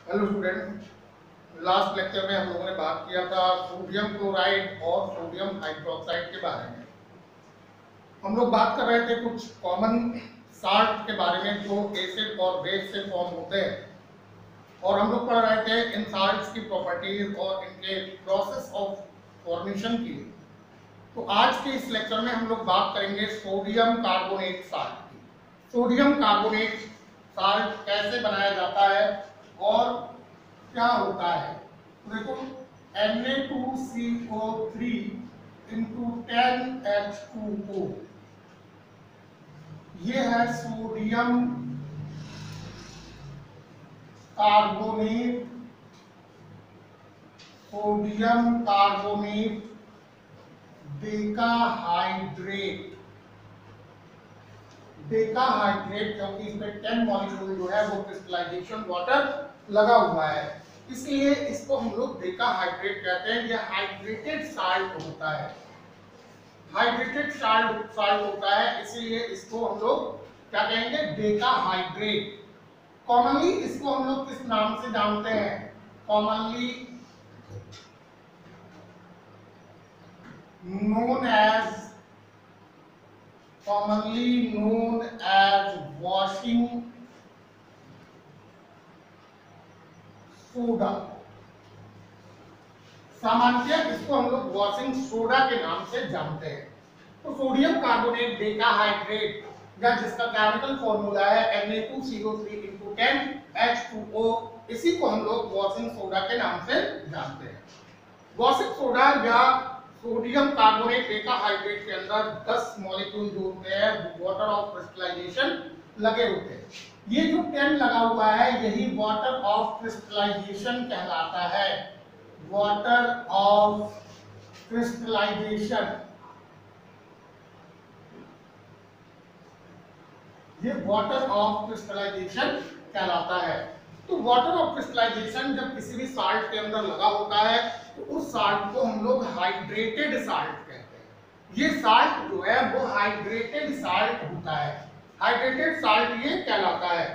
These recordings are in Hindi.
हेलो स्टूडेंट, लास्ट लेक्चर में हम लोगों ने बात किया था सोडियम क्लोराइड और सोडियम हाइड्रोक्साइड के बारे में। हम लोग बात कर रहे थे कुछ कॉमन साल्ट के बारे में जो एसिड और बेस से फॉर्म होते हैं, और हम लोग पढ़ रहे थे इन साल्ट्स की प्रॉपर्टीज और इनके प्रोसेस ऑफ फॉर्मेशन की। तो आज के इस लेक्चर में हम लोग बात करेंगे सोडियम कार्बोनेट साल्ट की। सोडियम कार्बोनेट साल्ट कैसे बनाया जाता है और क्या होता है। तो देखो, Na2CO3 इंटू 10H2O, ये है sodium carbonate. Sodium carbonate decahydrate. Decahydrate क्योंकि इसमें 10 मॉलिक्यूल जो है वो क्रिस्टलाइजेशन वाटर लगा हुआ है, इसलिए इसको हम लोग डेकाहाइड्रेट कहते हैं। ये हाइड्रेटेड साल्ट होता है, हाइड्रेटेड साल्ट होता है, इसीलिए इसको हम लोग क्या कहेंगे, डेकाहाइड्रेट। कॉमनली इसको हम लोग किस नाम से जानते हैं? Commonly known as washing soda. सामान्यतः इसको हम लोग वॉशिंग सोडा के नाम से जानते हैं। तो सोडियम कार्बोनेट डेकाहाइड्रेट या जिसका केमिकल फॉर्मूला है Na2CO3 इंटू 10H2O, इसी को हम लोग वॉशिंग सोडा के नाम से जानते हैं। वॉशिंग सोडा या सोडियम कार्बोनेट डेकाहाइड्रेट के अंदर 10 मॉलिक्यूल जो होते हैं वाटर ऑफ क्रिस्टलाइजेशन लगे होते हैं। ये जो 10 लगा हुआ है यही वाटर ऑफ क्रिस्टलाइजेशन कहलाता है। वाटर ऑफ क्रिस्टलाइजेशन, ये वाटर ऑफ क्रिस्टलाइजेशन कहलाता है। तो वाटर ऑफ क्रिस्टलाइजेशन जब किसी भी साल्ट के अंदर लगा होता है तो उस साल्ट को हम लोग हाइड्रेटेड साल्ट कहते हैं। ये साल्ट जो है वो हाइड्रेटेड साल्ट होता है, हाइड्रेटेड साल्ट ये कहलाता है।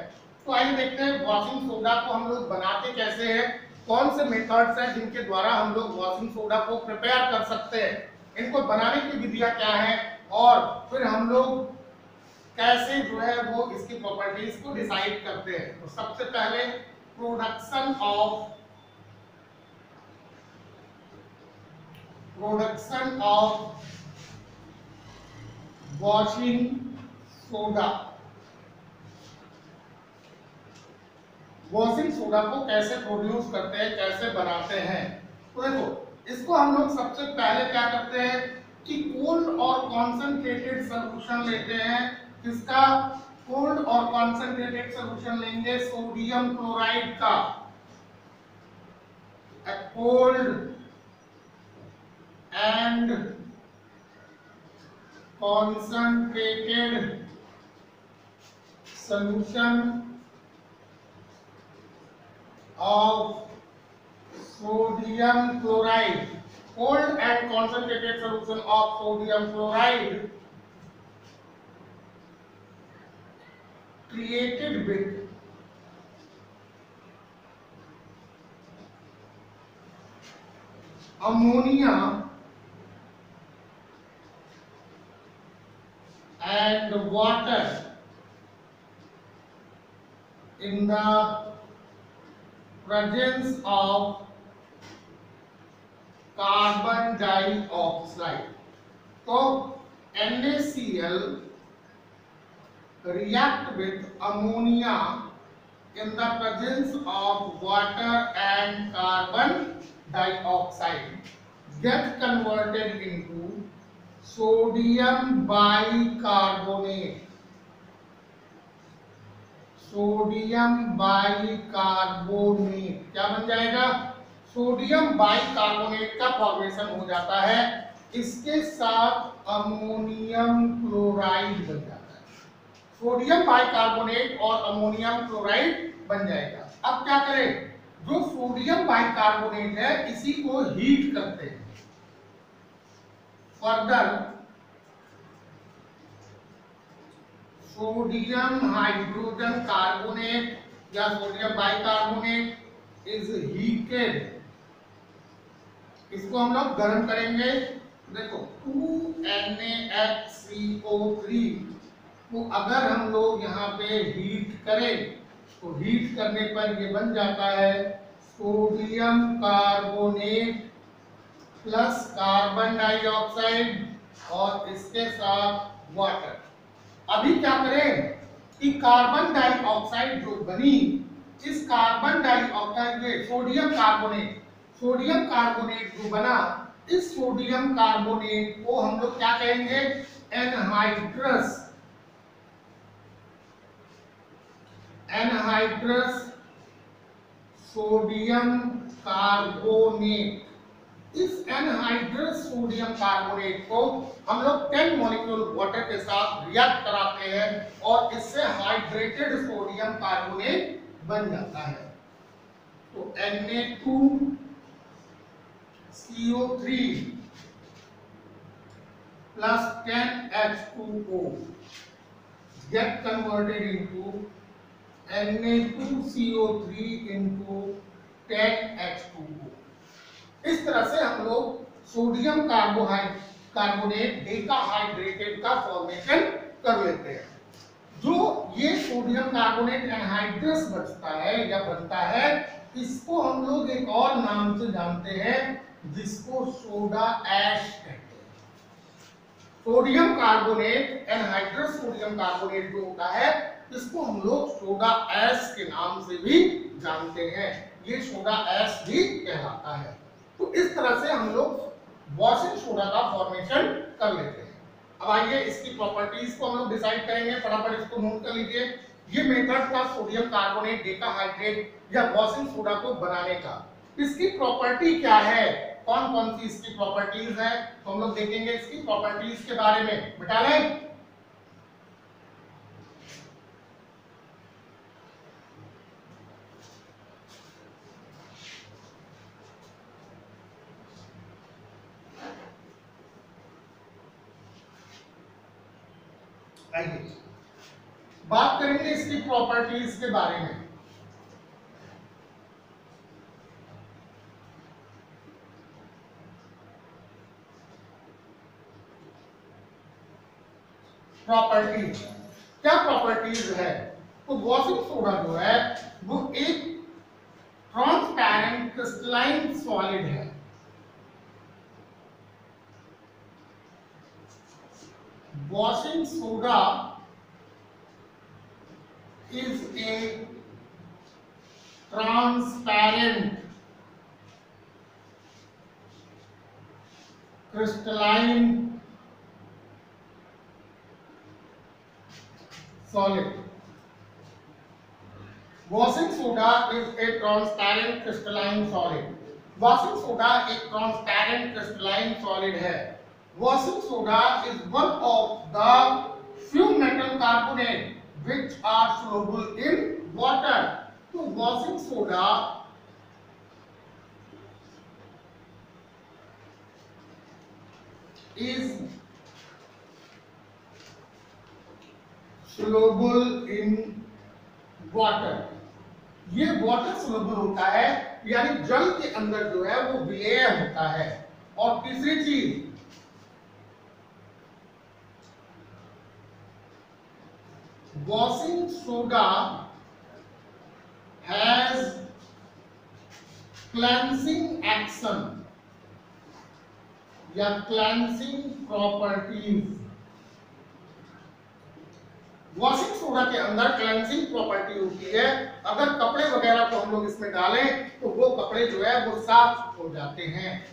तो आइए देखते हैं वॉशिंग सोडा को हम लोग बनाते कैसे हैं, कौन से मेथड्स हैं जिनके द्वारा हम लोग वॉशिंग सोडा को प्रिपेयर कर सकते हैं, इनको बनाने की विधियां क्या हैं, और फिर हम लोग कैसे जो है वो इसकी प्रॉपर्टीज को डिसाइड करते हैं। तो सबसे पहले production of washing soda. Washing soda को कैसे प्रोड्यूस करते हैं, कैसे बनाते हैं। तो देखो, इसको हम लोग सबसे पहले क्या करते हैं कि कोल्ड और कॉन्सेंट्रेटेड सॉल्यूशन लेते हैं। किसका? कोल्ड और कॉन्सेंट्रेटेड सॉल्यूशन लेंगे सोडियम क्लोराइड का। Cold and concentrated solution of sodium chloride. Cold and concentrated solution of sodium chloride created with ammonia and water in the presence of carbon dioxide. तो NaCl react with ammonia in the presence of water and carbon dioxide, get converted into sodium bicarbonate. Sodium bicarbonate क्या बन जाएगा? सोडियम बाइकार्बोनेट का फॉर्मेशन हो जाता है, इसके साथ अमोनियम क्लोराइड बन जाता है। सोडियम बाइकार्बोनेट और अमोनियम क्लोराइड बन जाएगा। अब क्या करें, जो सोडियम बाइकार्बोनेट है इसी को हीट करते हैं। फर्दर सोडियम हाइड्रोजन कार्बोनेट या सोडियम बाइकार्बोनेट इज हीटेड, इसको हम लोग गर्म करेंगे। देखो 2NaHCO3 को अगर हम लोग यहाँ पे हीट करें तो हीट करने पर ये बन जाता है sodium carbonate plus carbon dioxide और इसके साथ वाटर। अभी क्या करें कि कार्बन डाइऑक्साइड जो बनी, इस कार्बन डाइऑक्साइड में सोडियम कार्बोनेट जो बना, इस सोडियम कार्बोनेट को हम लोग क्या कहेंगे, एनहाइड्रस सोडियम कार्बोनेट। इस एनहाइड्रस सोडियम कार्बोनेट को हम लोग 10 मॉलिक्यूल वाटर के साथ रिएक्ट कराते हैं और इससे हाइड्रेटेड सोडियम कार्बोनेट बन जाता है। तो Na2CO3 plus 10H2O get converted into Na2CO3 into 10H2O। इस तरह से हम लोग सोडियम कार्बोनेट डेकाहाइड्रेटेड का फॉर्मेशन कर लेते हैं। जो ये सोडियम कार्बोनेट एनहाइड्रस बचता है या बनता है, इसको हम लोग एक और नाम से जानते हैं जिसको सोडा ऐश कहते हैं। Sodium carbonate, anhydrous sodium carbonate जो होता है, इसको हम लोग सोडा ऐश के नाम से भी जानते हैं। ये सोडा ऐश भी कहलाता है। तो इस तरह से हम लोग वॉशिंग सोडा का फॉर्मेशन कर लेते हैं। अब आइए इसकी प्रॉपर्टीज को हम लोग डिसाइड करेंगे, फटाफट इसको नोट कर लीजिए। ये मेथड था सोडियम कार्बोनेट डेकाहाइड्रेट या वॉशिंग सोडा को बनाने का। इसकी प्रॉपर्टी क्या है, कौन कौन सी इसकी प्रॉपर्टीज है, तो हम लोग देखेंगे इसकी प्रॉपर्टीज के बारे में। बेटा लें आइए बात करेंगे इसकी प्रॉपर्टीज के बारे में। प्रॉपर्टीज क्या प्रॉपर्टीज है, तो वॉशिंग सोडा जो है वो एक ट्रांसपेरेंट क्रिस्टलाइन सॉलिड है। Washing soda is a transparent crystalline solid. Washing soda is a transparent crystalline solid. Washing soda एक transparent crystalline solid है। Washing soda is one of the few metal carbonate which are soluble in water. तो washing soda is soluble in water. ये वाटर soluble होता है, यानी जल के अंदर जो है वो विलेय होता है। और तीसरी चीज, washing soda has cleansing action या cleansing properties। वॉशिंग सोडा के अंदर क्लेंसिंग प्रॉपर्टी होती है। अगर कपड़े वगैरह को हम लोग इसमें डालें तो वो कपड़े जो है वो साफ हो जाते हैं।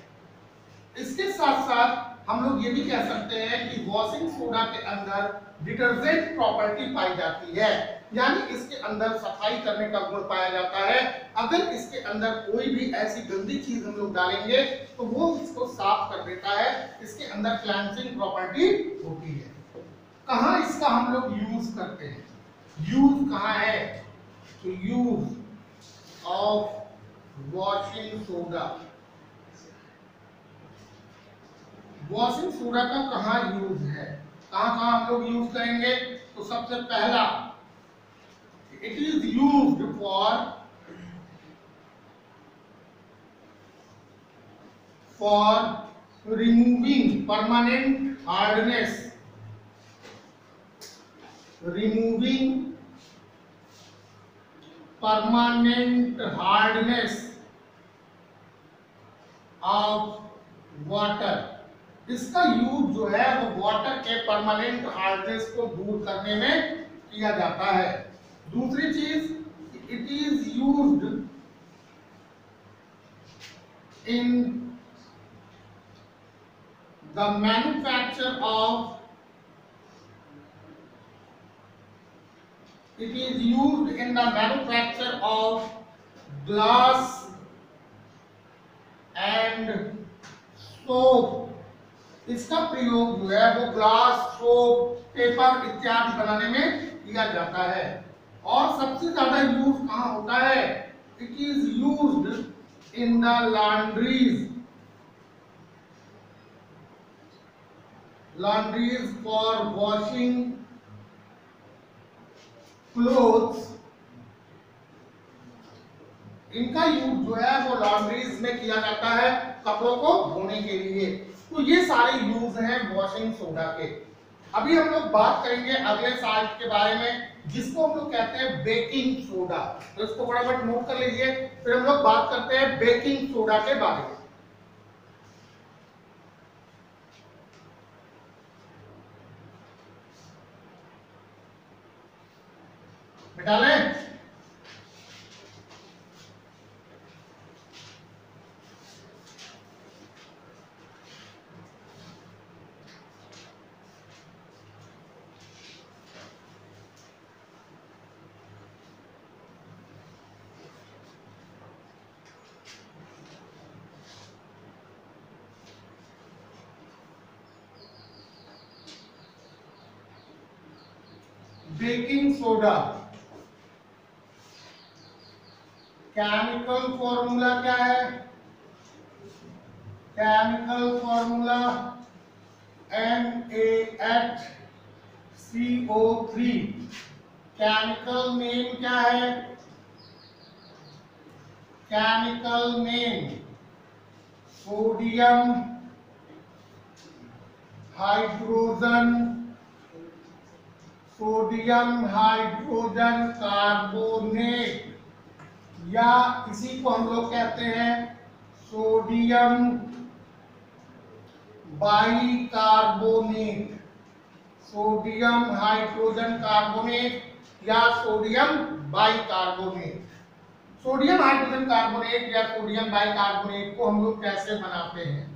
इसके साथ साथ हम लोग ये भी कह सकते हैं कि वॉशिंग सोडा के अंदर डिटर्जेंट प्रॉपर्टी पाई जाती है, यानी इसके अंदर सफाई करने का गुण पाया जाता है। अगर इसके अंदर कोई भी ऐसी गंदी चीज हम लोग डालेंगे तो वो इसको साफ कर देता है। इसके अंदर क्लेंसिंग प्रॉपर्टी होती है। कहाँ इसका हम लोग यूज करते हैं, यूज कहाँ है, तो use of washing soda. Washing soda का कहाँ यूज है, कहाँ कहाँ हम लोग यूज करेंगे, तो सबसे पहला it is used for for removing permanent hardness, removing permanent hardness of water। इसका यूज जो है वो वाटर के परमानेंट हार्डनेस को दूर करने में किया जाता है। दूसरी चीज, it is used in the manufacture of, it is used in the manufacture of glass and soap। इसका प्रयोग जो है वो ग्लास, सोप, पेपर इत्यादि बनाने में किया जाता है। और सबसे ज्यादा यूज कहाँ होता है? It is used in the laundries for washing clothes। इनका यूज जो है वो लॉन्ड्रीज में किया जाता है कपड़ों को धोने के लिए। तो ये सारे यूज हैं वॉशिंग सोडा के। अभी हम लोग बात करेंगे अगले साल्ट के बारे में, जिसको हम लोग कहते हैं बेकिंग सोडा। तो इसको फटाफट नोट कर लीजिए। फिर हम लोग बात करते हैं बेकिंग सोडा के बारे में। बेटा लें बेकिंग सोडा केमिकल फॉर्मूला क्या है? Chemical formula NaHCO3। Chemical name क्या है? Chemical name sodium hydrogen, sodium hydrogen carbonate, या इसी को हम लोग कहते हैं sodium bicarbonate. Sodium hydrogen carbonate या sodium bicarbonate. Sodium hydrogen carbonate या सोडियम बाइकार्बोनेट को हम लोग कैसे बनाते हैं?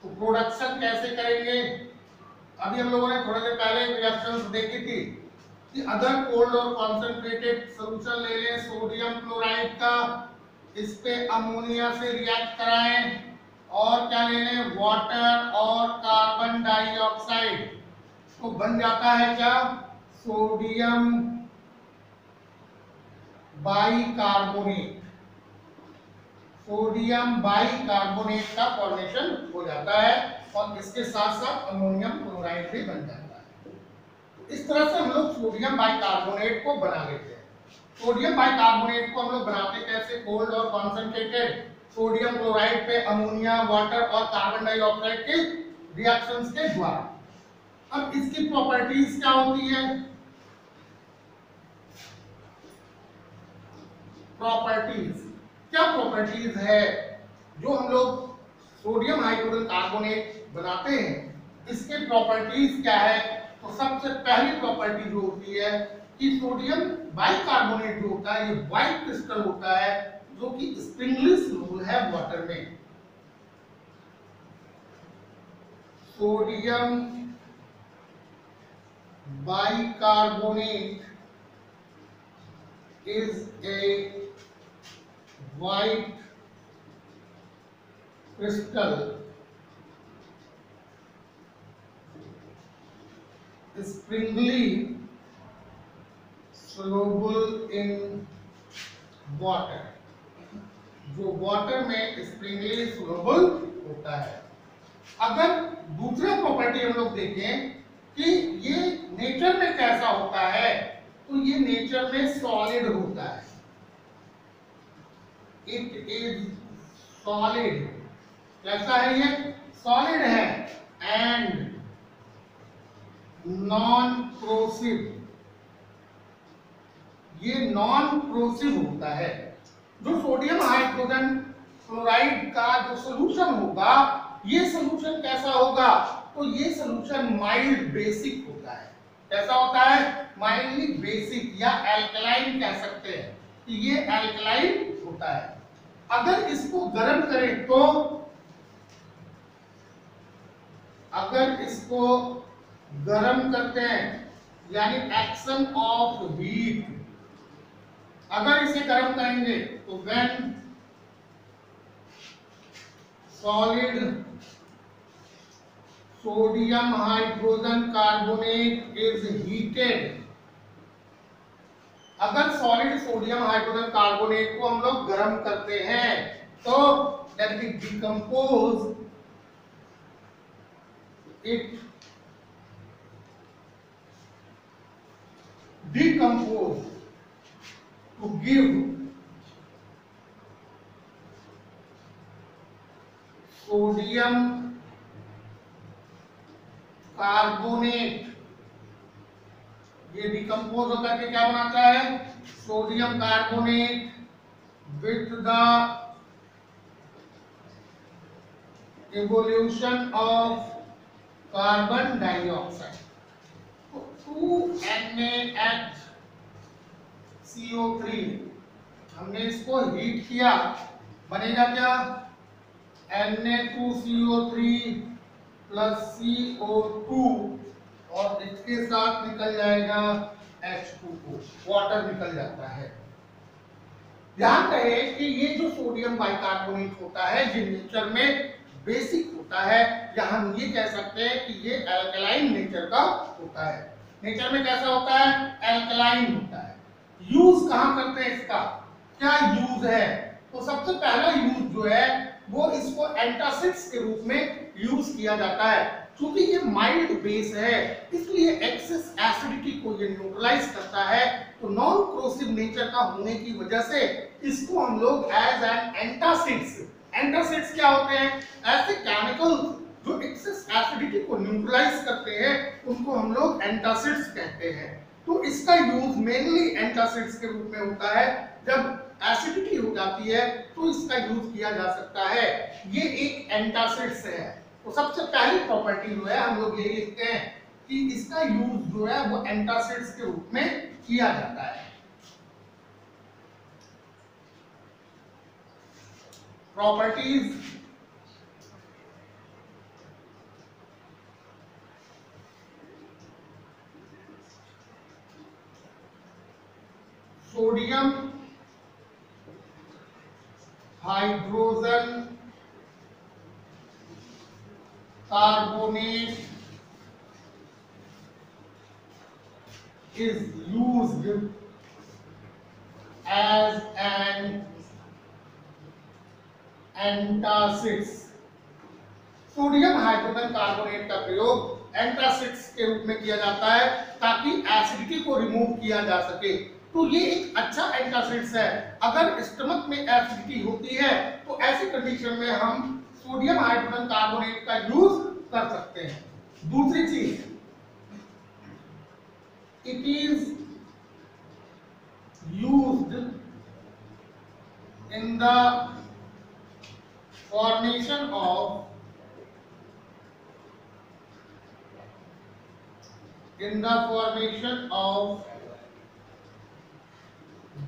तो प्रोडक्शन कैसे करेंगे? अभी हम लोगों ने थोड़ी देर पहले रिएक्शंस देखी थी कि अगर कोल्ड और कॉन्सेंट्रेटेड सॉल्यूशन ले लें सोडियम क्लोराइड का, इस पे अमोनिया से रिएक्ट कराएं और क्या ले लें? वाटर और कार्बन डाइऑक्साइड, तो बन जाता है क्या? Sodium bicarbonate. सोडियम बाइकार्बोनेट का फॉर्मेशन हो जाता है और इसके साथ साथ अमोनियम क्लोराइड भी बन जाता है। इस तरह से हम लोग सोडियम बाइकार्बोनेट को बना लेते हैं। सोडियम बाइकार्बोनेट को हम लोग बनाते कैसे? कोल्ड और कॉन्सेंट्रेटेड सोडियम क्लोराइड पे अमोनिया, वाटर और कार्बन डाइऑक्साइड के रिएक्शंस के द्वारा। अब इसकी प्रॉपर्टीज क्या होती है? प्रॉपर्टीज क्या प्रॉपर्टीज है जो हम लोग सोडियम हाइड्रोजन कार्बोनेट बनाते हैं? इसके प्रॉपर्टीज क्या है? तो सबसे पहली प्रॉपर्टी जो होती है कि सोडियम बाइकार्बोनेट जो होता है ये व्हाइट क्रिस्टल होता है जो कि स्प्रिंगली सोल्यूबल है वाटर में। Sodium bicarbonate is a white crystal springly soluble in water, जो वाटर में स्प्रिंगली soluble होता है। अगर दूसरा प्रॉपर्टी हम लोग देखें कि ये नेचर में कैसा होता है, तो ये नेचर में सॉलिड होता है। It is सॉलिड, कैसा है ये? सॉलिड है। एंड नॉन क्रोसिव, ये नॉन क्रोसिव होता है। जो सोडियम हाइड्रोजन क्लोराइड का जो सोल्यूशन होगा, ये सोल्यूशन कैसा होगा? तो ये सोल्यूशन माइल्ड बेसिक होता है। कैसा होता है? माइल्डली बेसिक या एल्कलाइन कह सकते हैं कि ये एल्कलाइन होता है। अगर इसको गर्म करें तो, अगर इसको गर्म करते हैं यानी एक्शन ऑफ हीट, अगर इसे गर्म करेंगे तो when solid sodium hydrogen carbonate is heated, अगर सॉलिड सोडियम हाइड्रोजन कार्बोनेट को हम लोग गर्म करते हैं तो that will decompose it, decompose to give sodium carbonate, ये डिकम्पोज होकर के क्या बनाता है? Sodium carbonate with the evolution of carbon dioxide. तो 2NaHCO3 हमने इसको हीट किया, बनेगा क्या? Na2CO3 प्लस CO2 और इसके साथ निकल जाएगा H2O, वाटर निकल जाता है। ध्यान रहे कि ये जो सोडियम बाइकार्बोनेट होता है ये नेचर में बेसिक होता है, या हम ये कह सकते हैं कि ये एल्कलाइन नेचर का होता है। नेचर में कैसा होता है? एल्कलाइन होता है। यूज कहाँ करते हैं इसका? क्या यूज है? तो सबसे पहला यूज जो है वो इसको एंटासिड्स के रूप में यूज किया जाता है। क्योंकि ये माइल्ड बेस है इसलिए एक्सेस एसिडिटी को ये न्यूट्रलाइज करता है। तो नॉन क्रोसिव नेचर का होने की वजह से इसको हम लोग एज एन एंटासिड्स, एंटासिड्स क्या होते हैं? ऐसे केमिकल जो एक्सेस एसिडिटी को न्यूट्रलाइज करते हैं उनको हम लोग एंटासिड्स कहते हैं। तो इसका यूज मेनली एंटासिड्स के रूप में होता है। जब एसिडिटी हो जाती है तो इसका यूज किया जा सकता है। ये एक एंटासिड्स है। तो सबसे पहली प्रॉपर्टी जो है हम लोग ये लिखते हैं कि इसका यूज जो है वो एंटासिड्स के रूप में किया जाता है। Properties, sodium hydrogen carbonate is used as an antacids। Sodium hydrogen carbonate का प्रयोग एंटासिड्स के रूप में किया जाता है ताकि एसिडिटी को रिमूव किया जा सके। तो ये एक अच्छा एंटासिड्स है। अगर स्टमक में एसिडिटी होती है तो ऐसी कंडीशन में हम सोडियम हाइड्रोजन कार्बोनेट का यूज कर सकते हैं। दूसरी चीज, it is used in the formation of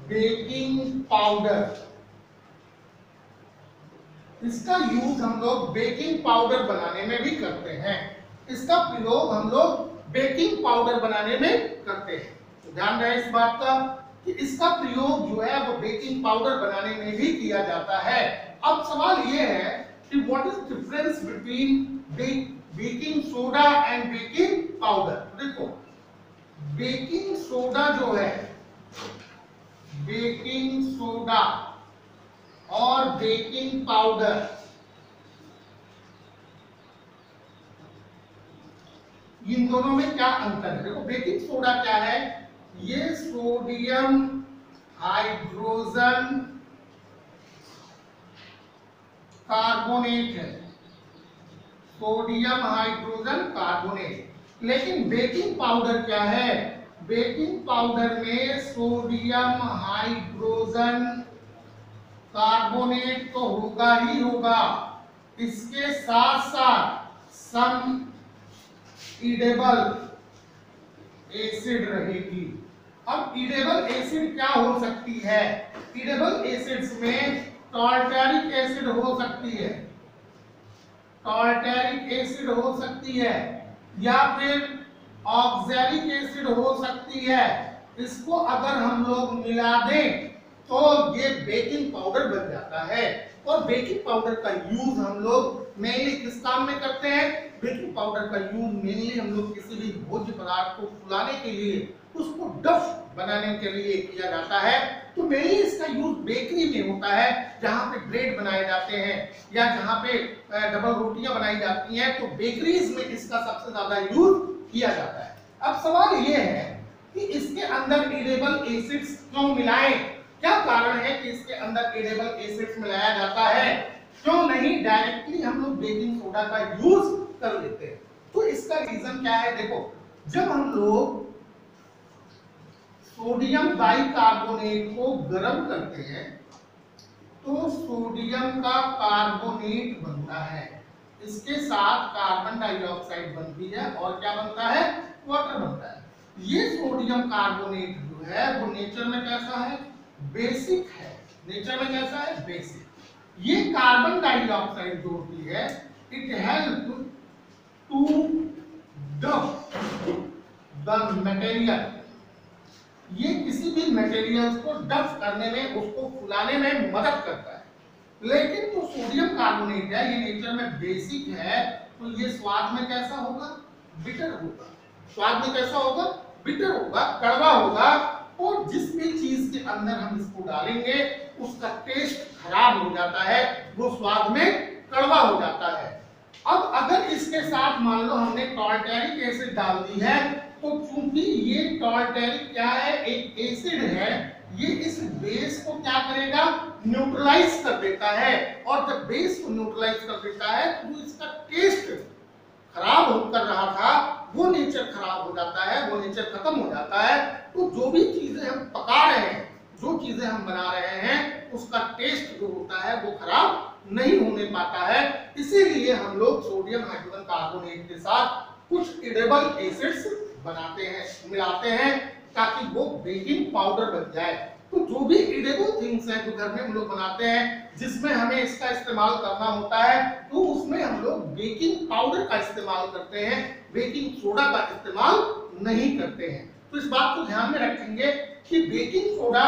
baking powder. इसका यूज हम लोग बेकिंग पाउडर बनाने में भी करते हैं। इसका प्रयोग हम लोग बेकिंग पाउडर बनाने में करते हैं। तो ध्यान रहे इस बात का कि इसका प्रयोग जो है वो बेकिंग पाउडर बनाने में भी किया जाता है। अब सवाल ये है कि what is difference between baking soda and baking powder. देखो बेकिंग सोडा जो है, बेकिंग सोडा और बेकिंग पाउडर, इन दोनों में क्या अंतर है? देखो बेकिंग सोडा क्या है? ये सोडियम हाइड्रोजन कार्बोनेट है, सोडियम हाइड्रोजन कार्बोनेट। लेकिन बेकिंग पाउडर क्या है? बेकिंग पाउडर में सोडियम हाइड्रोजन कार्बोनेट तो होगा ही होगा, इसके साथ साथ सम ईडेबल एसिड रहेगी। अब ईडेबल एसिड क्या हो सकती है? ईडेबल एसिड्स में टार्टरिक एसिड हो सकती है, टार्टरिक एसिड हो सकती है, या फिर ऑक्सैलिक एसिड हो सकती है। इसको अगर हम लोग मिला दें तो ये बेकिंग पाउडर बन जाता है। और बेकिंग पाउडर का यूज हम लोग मेनली किस काम में करते हैं? बेकिंग पाउडर का यूज मेनली हम लोग किसी भी भोज्य पदार्थ को फुलाने के लिए, उसको डफ बनाने के लिए किया जाता है। तो मेनली इसका यूज बेकरी में होता है, जहां पे ब्रेड बनाए जाते हैं या जहां पे डबल रोटियां बनाई जाती हैं, तो बेकरीज में इसका सबसे ज्यादा यूज किया जाता है। अब सवाल ये है कि इसके अंदर ईडेबल एसिड्स क्यों मिलाएं? क्या कारण है कि इसके अंदर ईडेबल एसिड्स मिलाया जाता है? क्यों नहीं डायरेक्टली हम लोग बेकिंग सोडा का यूज कर लेते हैं? तो इसका रीजन क्या है? देखो, जब हम लोग सोडियम बाइकार्बोनेट को गर्म करते हैं तो सोडियम का कार्बोनेट बनता है, इसके साथ कार्बन डाइऑक्साइड बनती है और क्या बनता है? वाटर बनता है। ये सोडियम कार्बोनेट जो है वो नेचर में कैसा है? बेसिक है। नेचर में कैसा है? बेसिक। ये कार्बन डाइऑक्साइड जो होती है, इट हेल्प टू डफ द मटेरियल। ये किसी भी मटेरियल को डफ करने में, उसको फुलाने में मदद करता है। लेकिन जो सोडियम कार्बोनेट है, ये नेचर में बेसिक है, तो ये स्वाद में कैसा होगा? बिटर होगा। स्वाद में कैसा होगा? बिटर होगा, कड़वा होगा। और जिस भी चीज के अंदर हम इसको डालेंगे उसका टेस्ट खराब हो जाता है, वो स्वाद में कड़वा हो जाता है। अब अगर इसके साथ मान लो हमने टार्टरिक एसिड डाल दी है, तो चूंकि ये टार्टरिक क्या है? एक एसिड है, ये इस बेस को क्या करेगा? न्यूट्रलाइज कर देता है। और जब बेस को न्यूट्रलाइज कर देता है तो इसका टेस्ट खराब होकर रहा था, वो नेचर खराब हो जाता है, वो नेचर खत्म हो जाता है। तो जो भी चीजें हम पका रहे हैं, जो चीजें हम बना रहे हैं, उसका टेस्ट जो होता है वो खराब नहीं होने पाता है। इसीलिए हम लोग सोडियम हाइड्रोजन कार्बोनेट के साथ कुछ ईडेबल एसिड्स बनाते हैं, मिलाते हैं, ताकि वो बेकिंग पाउडर बन जाए। तो जो भी ईडेबल थिंग्स हैं जो घर में हम लोग बनाते हैं, जिसमें हमें इसका इस्तेमाल करना होता है, तो उसमें हम लोग बेकिंग पाउडर का इस्तेमाल करते हैं, बेकिंग सोडा का इस्तेमाल नहीं करते हैं। तो इस बात को ध्यान में रखेंगे कि baking soda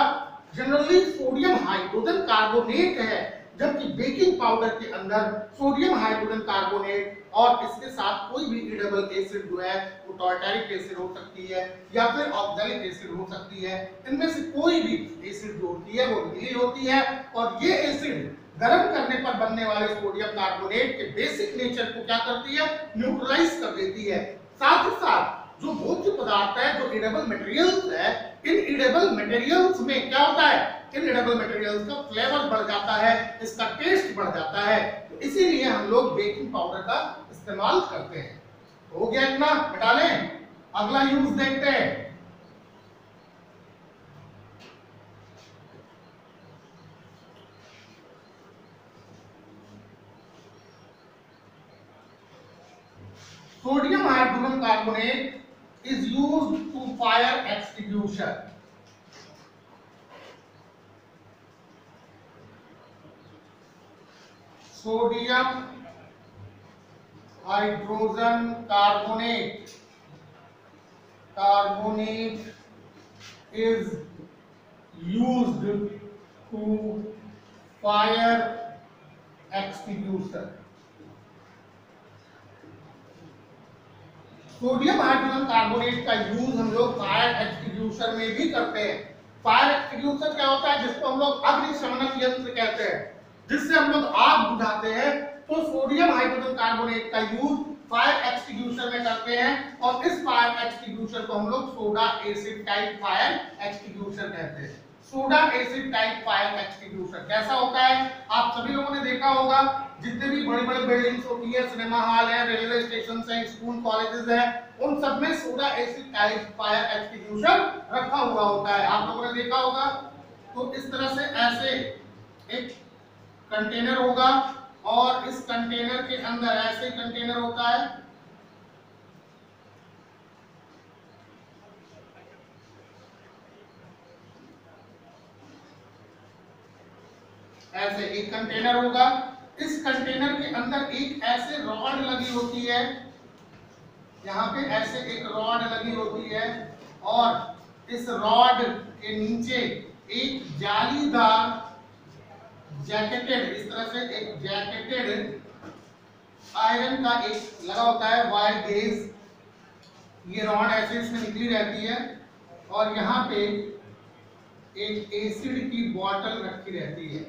generally sodium hydrogen carbonate है, जबकि बेकिंग पाउडर के अंदर सोडियम हाइड्रोजन कार्बोनेट और इसके साथ कोई भी ईडेबल एसिड जो है, वो टार्टरिक एसिड हो सकती है या फिर ऑक्सैलिक एसिड हो सकती है। इनमें से कोई भी एसिड जो होती है वो मिली होती है, और ये एसिड गर्म करने पर बनने वाले सोडियम कार्बोनेट के बेसिक नेचर को क्या करती है? न्यूट्रलाइज कर देती है। साथ ही साथ जो भोज्य पदार्थ है, जो ईडेबल मटेरियल्स है, इन ईडेबल मटेरियल्स में क्या होता है? इन ईडेबल मटेरियल्स का फ्लेवर बढ़ जाता है, इसका टेस्ट बढ़ जाता है। तो इसीलिए हम लोग बेकिंग पाउडर का इस्तेमाल करते हैं। हो गया इतना? हटा लें, अगला यूज देखते हैं। Sodium hydrogen carbonate is used to fire extinguisher. Sodium hydrogen carbonate is used to fire extinguisher. Sodium hydrogen carbonate का यूज हम लोग फायर एक्सटिंग्विशर में भी करते हैं। फायर एक्सटिंग्विशर क्या होता है? जिसको हम लोग अग्निशमन यंत्र कहते हैं, जिससे हम लोग आग बुझाते हैं। तो सोडियम हाइड्रोजन कार्बोनेट का यूज फायर एक्सटिंग्विशर में करते हैं, और इस फायर एक्सटिंग्विशर को हम लोग soda acid type fire extinguisher कहते हैं। Soda acid type fire extinguisher. कैसा होता है? आप सभी लोगों ने देखा होगा, जितने भी बड़ी बड़ी बिल्डिंग्स होती है, सिनेमा हॉल है, रेलवे स्टेशन है, स्कूल कॉलेजेस है, उन सब में soda acid type fire extinguisher रखा हुआ होता है। आप लोगों ने देखा होगा। तो इस तरह से ऐसे एक कंटेनर होगा और इस कंटेनर के अंदर ऐसे कंटेनर होता है, ऐसे एक कंटेनर होगा। इस कंटेनर के अंदर एक ऐसे रॉड लगी होती है, यहाँ पे ऐसे एक रॉड लगी होती है और इस रॉड के नीचे एक जालीदार जैकेटेड, इस तरह से एक जैकेटेड आयरन का एक लगा होता है वायर गेज। ये रॉड ऐसे इसमें निकली रहती है और यहाँ पे एक एसिड की बोतल रखी रहती है।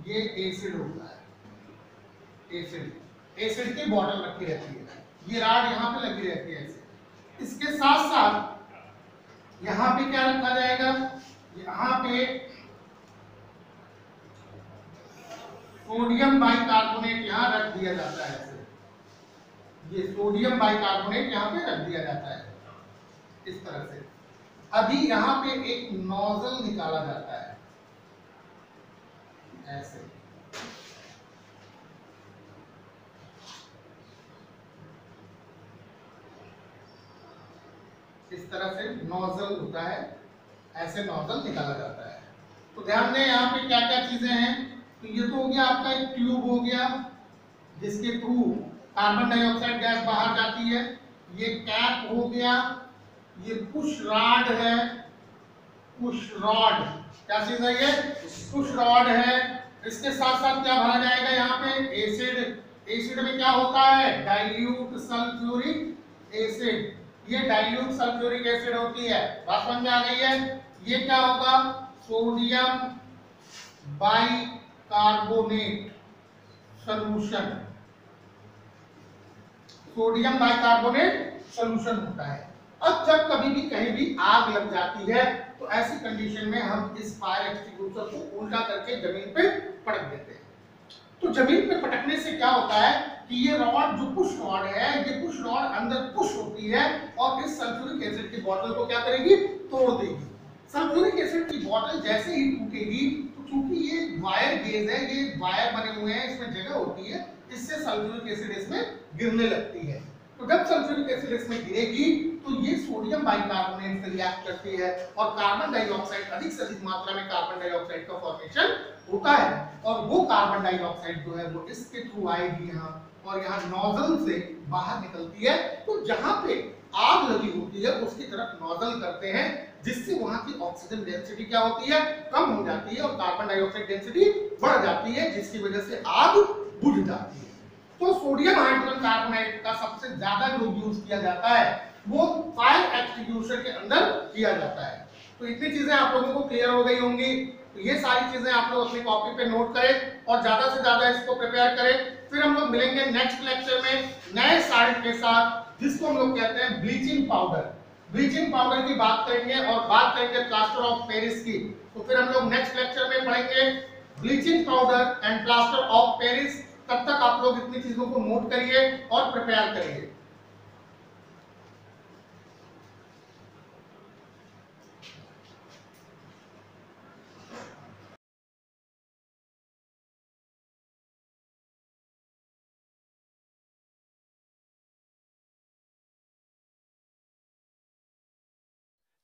ये एसिड होता है, एसिड की बोतल रखी रहती है। ये रॉड यहाँ पे लगी रहती है ऐसे। इसके साथ साथ यहाँ पे क्या रखा जाएगा? यहाँ पे सोडियम बाइकार्बोनेट यहाँ रख दिया जाता है ऐसे। ये सोडियम बाइकार्बोनेट यहाँ पे रख दिया जाता है इस तरह से। अभी यहाँ पे एक नोजल निकाला जाता है ऐसे। इस तरह से नोजल होता है, ऐसे नोजल निकाला जाता है। तो ध्यान दें यहाँ पे क्या क्या चीजें हैं। तो ये तो हो गया आपका एक ट्यूब हो गया जिसके थ्रू कार्बन डाइऑक्साइड गैस बाहर जाती है। ये कैप हो गया, ये पुश रॉड है, पुश रॉड क्या चीज है? ये पुश रॉड है। इसके साथ साथ क्या भरा जाएगा? यहाँ पे एसिड। एसिड में क्या होता है? Dilute sulphuric acid. ये डाइल्यूट सल्फ्यूरिक एसिड होती है। बात समझ में आ गई है? ये क्या होगा? Sodium bicarbonate solution. Sodium bicarbonate solution होता है। अब जब कभी भी कहीं भी आग लग जाती है तो ऐसी कंडीशन में हम इस फायर एक्सटिंग्विशर को उल्टा करके जमीन पे पटक देते हैं। तो जमीन पे पटकने से क्या होता है कि ये रॉड जो पुश रॉड है, ये पुश रॉड अंदर पुश होती है और इस सल्फ्यूरिक एसिड की बोतल को क्या करेगी? तोड़ देगी। सल्फ्यूरिक एसिड की बोतल जैसे ही टूटेगी, तो चूंकि ये वायर गेज है, ये वायर बने हुए हैं, इसमें जगह होती है, इससे सल्फ्यूरिक एसिड इसमें गिरने लगती है। तो जब सल्फ्यूरिक एसिड इसमें गिरेगी तो ये सोडियम बाइकार्बोनेट से रिएक्ट करती है और कार्बन डाइऑक्साइड, अधिक से अधिक मात्रा में कार्बन डाइऑक्साइड का फॉर्मेशन होता है और वो कार्बन डाइऑक्साइड जो है वो इसके थ्रू आएगी यहाँ और यहाँ नोजल से बाहर निकलती है। तो जहाँ पे आग लगी होती है उसकी तरफ नोजल करते हैं, जिससे वहां की ऑक्सीजन डेंसिटी क्या होती है? कम हो जाती है और कार्बन डाइऑक्साइड डेंसिटी बढ़ जाती है, जिसकी वजह से आग बुझ जाती है। तो सोडियम हाइड्रोजन कार्बोनेट का सबसे ज्यादा जो यूज किया जाता है वो फायर एक्सटिंग्विशर के अंदर किया जाता है। तो इतनी चीजें आप लोगों को क्लियर हो गई होंगी। तो ये सारी चीजें आप लोग अपनी कॉपी पे नोट करें और ज्यादा से ज्यादा इसको प्रिपेयर करें। फिर हम लोग मिलेंगे नेक्स्ट लेक्चर में नए साल्ट के साथ, जिसको हम लोग कहते हैं ब्लीचिंग पाउडर। ब्लीचिंग पाउडर की बात करेंगे और बात करेंगे प्लास्टर ऑफ पेरिस की। तो फिर हम लोग नेक्स्ट लेक्चर में पढ़ेंगे bleaching powder and plaster of Paris. तब तक आप लोग इतनी चीजों को नोट करिए और प्रिपेयर करिए।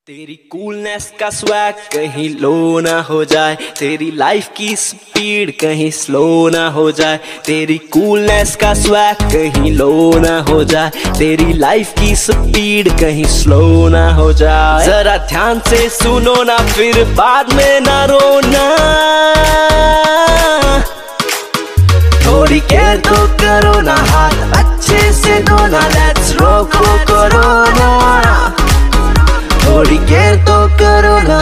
तेरी कूलनेस का स्वैग कहीं लो ना हो जाए, तेरी लाइफ की स्पीड कहीं स्लो ना हो जाए। तेरी कूलनेस का स्वैग कहीं लो ना हो जाए, तेरी लाइफ की स्पीड कहीं स्लो ना हो जाए। जरा ध्यान से सुनो ना, फिर बाद में ना रोना। थोड़ी केयर तो करो ना, हाथ अच्छे से धोना। लेट्स रोको कोरोना, थोड़ी केयर तो करो ना।